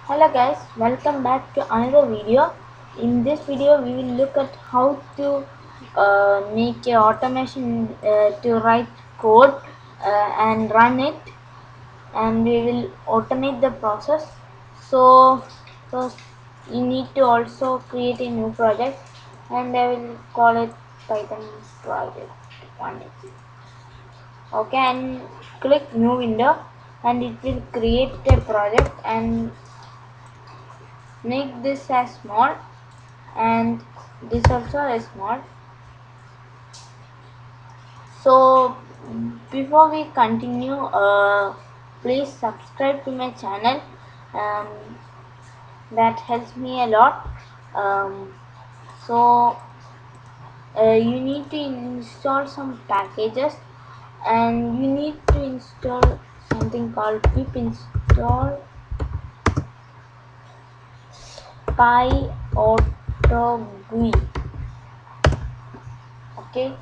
Hello guys, welcome back to another video. In this video we will look at how to make a automation to write code and run it, and we will automate the process. So first you need to also create a new project, and I will call it Python project 1. Okay, and click new window, and it will create a project and make this as small and this also as small. So before we continue, please subscribe to my channel. um, that helps me a lot. So you need to install some packages, and you need to install something called pip install PyAutoGUI. Okay,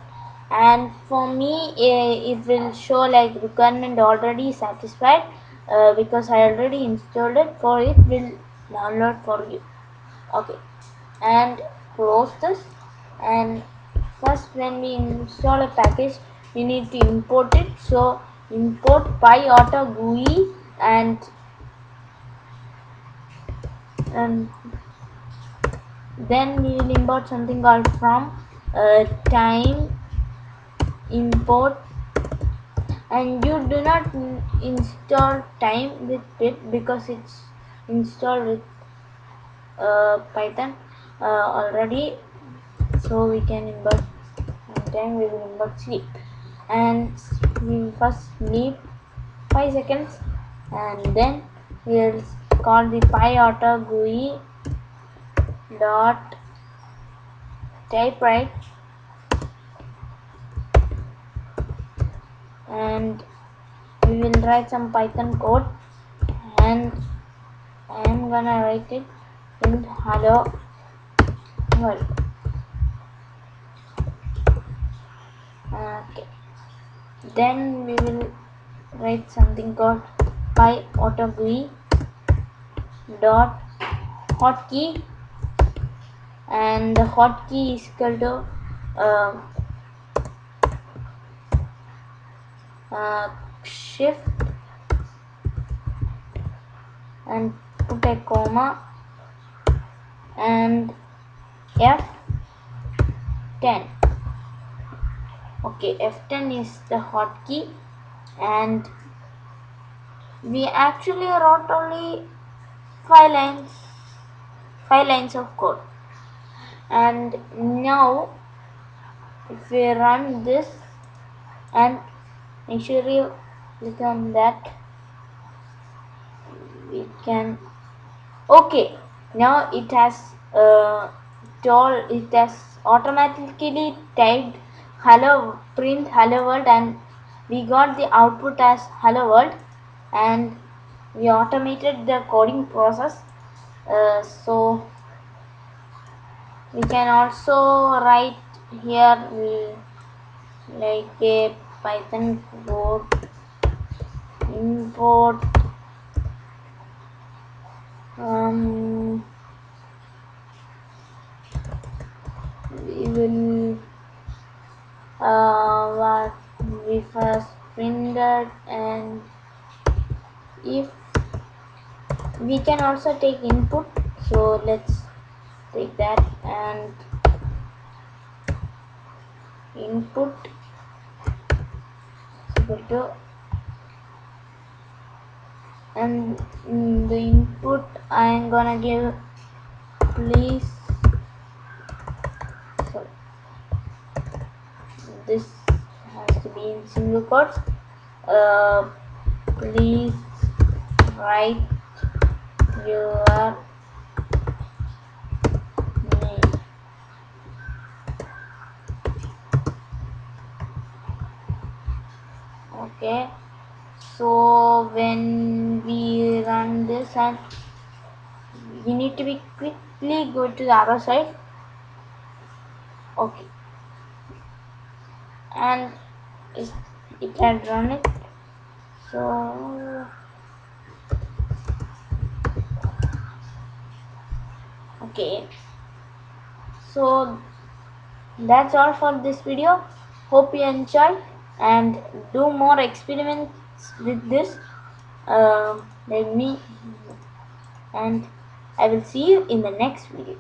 and for me it will show like requirement already satisfied, because I already installed it. For it will download for you. Okay, and close this. And first, when we install a package, we need to import it. So import PyAutoGUI, and then we will import something called from time import. And you do not install time with pip because it's installed with Python already. So we can import time. We will import sleep, and we will first sleep 5 seconds, and then we will call the PyAutoGUI dot typewrite, and we will write some Python code, and I am gonna write it in hello world. Okay, then we will write something called PyAutoGUI dot hotkey, and the hotkey is equal to uh, shift and put a comma and F10. Okay, F10 is the hotkey, and we actually wrote only 5 lines, 5 lines of code. And now if we run this and make sure you click on that, we can. Okay, now it has automatically typed hello, print hello world, and we got the output as hello world, and we automated the coding process. So we can also write here like a Python code import um, we will what we first printed. And if we can also take input, so let's take that. And input is equal to, and in the input I am gonna give please, sorry, this has to be in single quotes. Please write your name. Okay, so when we run this, and we need to be quickly go to the other side. Okay, and it had run it. So Okay, so that's all for this video. Hope you enjoy and do more experiments with this, like me, and I will see you in the next video.